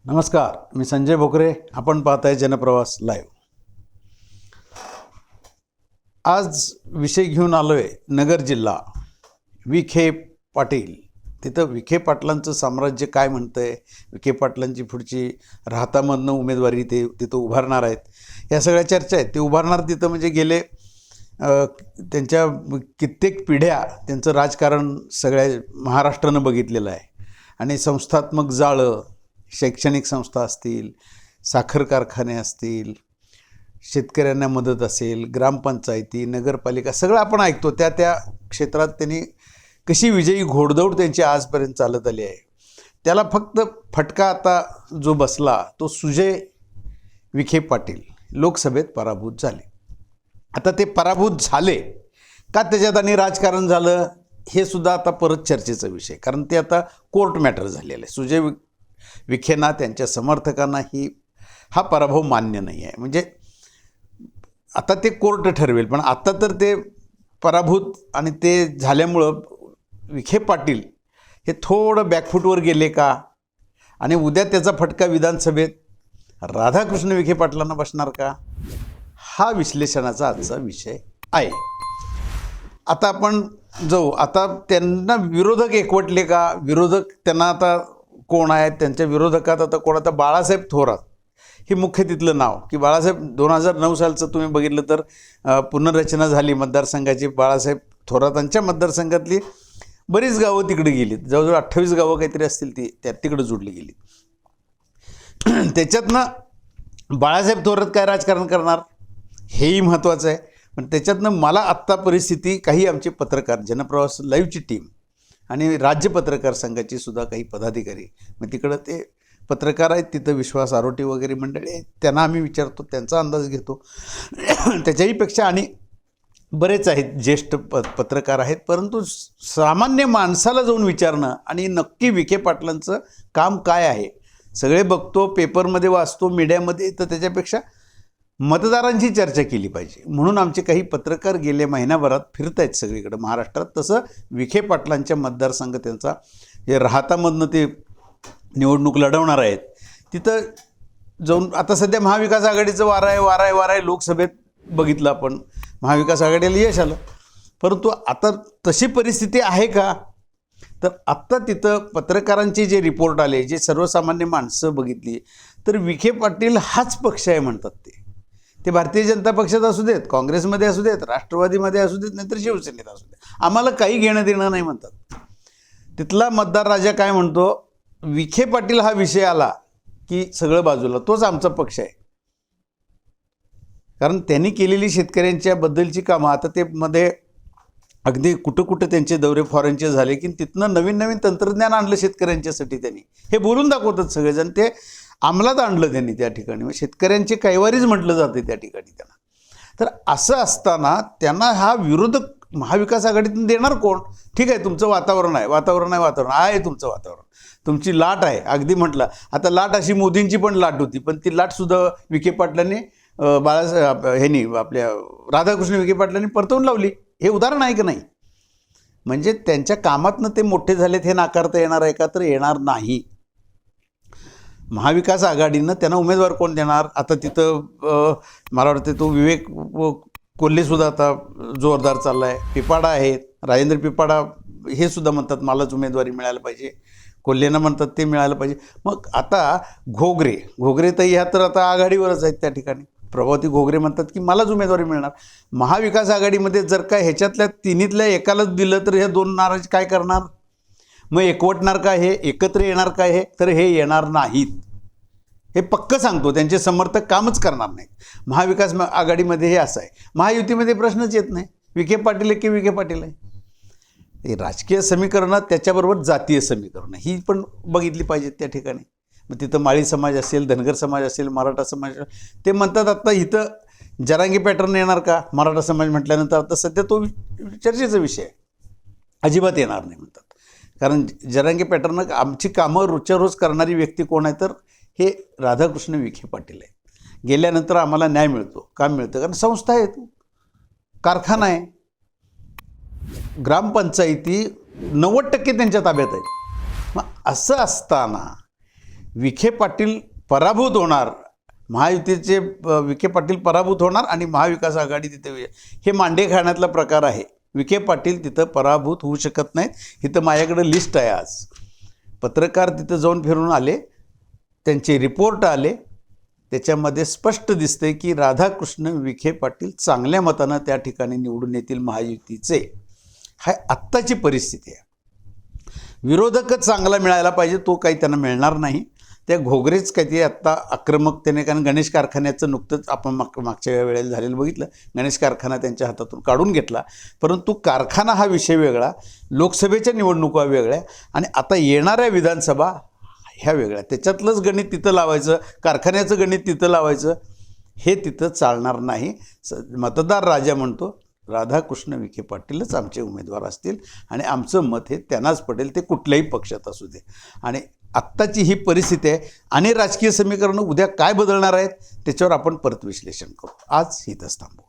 नमस्कार, मी संजय भोकरे. आपण पाहताय जनप्रवास लाईव्ह. आज विषय घेऊन आलोय नगर जिल्हा. विखे पाटील, तिथं विखे पाटलांचं साम्राज्य काय म्हणतंय, विखे पाटलांची पुढची राहतामधनं उमेदवारी ते तिथं उभारणार आहेत, या सगळ्या चर्चा आहेत. ते उभारणार तिथं म्हणजे गेले त्यांच्या कित्येक पिढ्या त्यांचं राजकारण सगळ्या महाराष्ट्रानं बघितलेलं आहे. आणि संस्थात्मक जाळं, शैक्षणिक संस्था असतील, साखर कारखाने असतील, शेतकऱ्यांना मदत असेल, ग्रामपंचायती, नगरपालिका, सगळं आपण ऐकतो. त्या त्या क्षेत्रात त्यांनी कशी विजयी घोडदौड त्यांची आजपर्यंत चालत आली आहे. त्याला फक्त फटका आता जो बसला तो सुजय विखे पाटील लोकसभेत पराभूत झाले. आता ते पराभूत झाले का, त्याच्यात आणि राजकारण झालं हे सुद्धा आता परत चर्चेचा विषय. कारण ते आता कोर्ट मॅटर झालेलं आहे. सुजय विखेंना, त्यांच्या समर्थकांना हा पराभव मान्य नाही आहे. म्हणजे आता ते कोर्ट ठरवेल. पण आता तर ते पराभूत आणि ते झाल्यामुळं विखे पाटील हे थोडं बॅकफूटवर गेले का, आणि उद्या त्याचा फटका विधानसभेत राधाकृष्ण विखे पाटलांना बसणार का, हा विश्लेषणाचा आजचा विषय आहे. आता आपण जाऊ. आता त्यांना विरोधक एकवटले का, विरोधक त्यांना आता कोण आहेत, त्यांच्या विरोधकात आता कोण, आता बाळासाहेब थोरात हे मुख्य तिथलं नाव. की बाळासाहेब 2009 सालचं तुम्ही बघितलं तर पुनर्रचना झाली मतदारसंघाची. बाळासाहेब थोरातांच्या मतदारसंघातली बरीच गावं तिकडे गेलीत, जवळजवळ 28 गावं काहीतरी असतील ती तिकडे जोडली गेली. त्याच्यातनं बाळासाहेब थोरात काय राजकारण करणार हेही महत्त्वाचं आहे. पण त्याच्यातनं मला आत्ता परिस्थिती, काही आमचे पत्रकार, जनप्रवास लाईव्हची टीम आणि राज्य पत्रकार संघाची सुद्धा काही पदाधिकारी, मग तिकडं ते पत्रकार आहेत, तिथं विश्वास आरोटी वगैरे मंडळी आहेत, त्यांना आम्ही विचारतो, त्यांचा अंदाज घेतो. त्याच्याहीपेक्षा आणि बरेच आहेत ज्येष्ठ पत्रकार आहेत. परंतु सामान्य माणसाला जाऊन विचारणं आणि नक्की विखे पाटलांचं काम काय आहे, सगळे बघतो, पेपरमध्ये वाचतो, मीडियामध्ये, तर त्याच्यापेक्षा मतदारांची चर्चा केली पाहिजे. म्हणून आमचे काही पत्रकार गेले महिन्याभरात फिरत आहेत सगळीकडे महाराष्ट्रात. तसं विखे पाटलांच्या मतदारसंघ, त्यांचा हे राहतामधनं ते निवडणूक लढवणार आहेत, तिथं जाऊन आता सध्या महाविकास आघाडीचं वारा आहे. लोकसभेत बघितलं आपण, महाविकास आघाडीला यश आलं. परंतु आता तशी परिस्थिती आहे का, तर आत्ता तिथं पत्रकारांचे जे रिपोर्ट आले, जे सर्वसामान्य माणसं बघितली, तर विखे पाटील हाच पक्ष आहे म्हणतात. ते भारतीय जनता पक्षात असू देत, काँग्रेसमध्ये असू देत, राष्ट्रवादीमध्ये असू देत, नाहीतर शिवसेनेत असू देत, आम्हाला काही घेणं देणं नाही म्हणतात. तिथला मतदार राजा काय म्हणतो, विखे पाटील हा विषय आला की सगळं बाजूला, तोच आमचा पक्ष आहे. कारण त्यांनी केलेली शेतकऱ्यांच्या बद्दलची कामं, आता ते मध्ये अगदी कुठं त्यांचे दौरे फॉरेनचे झाले की तिथनं नवीन तंत्रज्ञान आणलं शेतकऱ्यांच्यासाठी. त्यांनी हे बोलून दाखवतात सगळेजण, ते अंमलात आणलं त्यांनी त्या ठिकाणी. मग शेतकऱ्यांचे कैवारीच म्हटलं जाते त्या ठिकाणी त्यांना. तर असं असताना त्यांना हा विरोधक महाविकास आघाडीतून देणार कोण? ठीक आहे, तुमचं वातावरण आहे तुमचं वातावरण, तुमची लाट आहे. अगदी म्हटलं, आता लाट अशी मोदींची पण लाट होती, पण ती लाटसुद्धा विखे पाटलांनी ह्यांनी आपल्या राधाकृष्ण विखे पाटलांनी परतवून लावली. हे उदाहरण आहे की नाही? म्हणजे त्यांच्या कामातनं ते मोठे झालेत हे नाकारता येणार आहे का? तर येणार नाही. महाविकास आघाडीनं त्यांना उमेदवार कोण देणार? आता तिथं मला वाटतं तो विवेक कोल्हेसुद्धा आता जोरदार चालला आहे. पिपाडा आहेत, राजेंद्र पिपाडा, हे सुद्धा म्हणतात मलाच उमेदवारी मिळायला पाहिजे. कोल्हेंना म्हणतात ते मिळालं पाहिजे. मग आता घोगरे तर ह्या तर आता आघाडीवरच आहेत त्या ठिकाणी. प्रभावती घोगरे म्हणतात की मलाच उमेदवारी मिळणार. महाविकास आघाडीमध्ये जर का ह्याच्यातल्या तिन्हीतल्या एकालाच दिलं तर ह्या दोन नाराज काय करणार? मग एकवटणार का हे? एकत्र येणार का हे? तर हे येणार नाहीत, हे पक्क सांगतो. त्यांचे समर्थक कामच करणार नाहीत. महाविकास आघाडीमध्ये हे असं आहे. महायुतीमध्ये प्रश्नच येत नाही, विखे पाटील आहे की विखे पाटील आहे. हे राजकीय समीकरणं, त्याच्याबरोबर जातीय समीकरणं ही पण बघितली पाहिजेत त्या ठिकाणी. मग तिथं माळी समाज असेल, धनगर समाज असेल, मराठा समाज, ते म्हणतात आता इथं जरांगी पॅटर्न येणार का मराठा समाज म्हटल्यानंतर? आता सध्या तो चर्चेचा विषय आहे. अजिबात येणार नाही म्हणतात. कारण जरांगी पॅटर्न, आमची कामं रोजच्या रोज करणारी व्यक्ती कोण आहे? तर हे राधाकृष्ण विखे पाटील आहे. गेल्यानंतर आम्हाला न्याय मिळतो. का मिळतं? कारण संस्था आहे, कारखाना आहे, ग्रामपंचायती 90% त्यांच्या ताब्यात आहेत. मग असं असताना विखे पाटील पराभूत होणार, महायुतीचे विखे पाटील पराभूत होणार आणि महाविकास आघाडी तिथे हे मांडे खाण्यातला प्रकार आहे. विखे पाटील तिथं पराभूत होऊ शकत नाहीत. इथं माझ्याकडं लिस्ट आहे. आज पत्रकार तिथं जाऊन फिरून आले, त्यांचे रिपोर्ट आले, त्याच्यामध्ये स्पष्ट दिसते की राधाकृष्ण विखे पाटील चांगल्या मतानं त्या ठिकाणी निवडून येतील महायुतीचे. हा आत्ताची परिस्थिती आहे. विरोधकच चांगला मिळायला पाहिजे, तो काही त्यांना मिळणार नाही. त्या घोगरेच काहीतरी आत्ता आक्रमकतेने, कारण गणेश कारखान्याचं नुकतंच आपण मागच्या वेळेला झालेलं बघितलं, गणेश कारखाना त्यांच्या हातातून काढून घेतला. परंतु कारखाना हा विषय वेगळा, लोकसभेच्या निवडणुका वेगळ्या आणि आता येणाऱ्या विधानसभा ह्या वेगळ्या. त्याच्यातलंच गणित तिथं लावायचं, कारखान्याचं गणित तिथं लावायचं, हे तिथं चालणार नाही. मतदार राजा म्हणतो राधाकृष्ण विखे पाटीलच आमचे उमेदवार असतील आणि आमचं मत हे त्यांनाच पडेल, ते कुठल्याही पक्षात असू दे. आणि आत्ताची ही परिस्थिती आहे आणि राजकीय समीकरणं उद्या काय बदलणार आहेत त्याच्यावर आपण परत विश्लेषण करू. आज इथंच थांबू.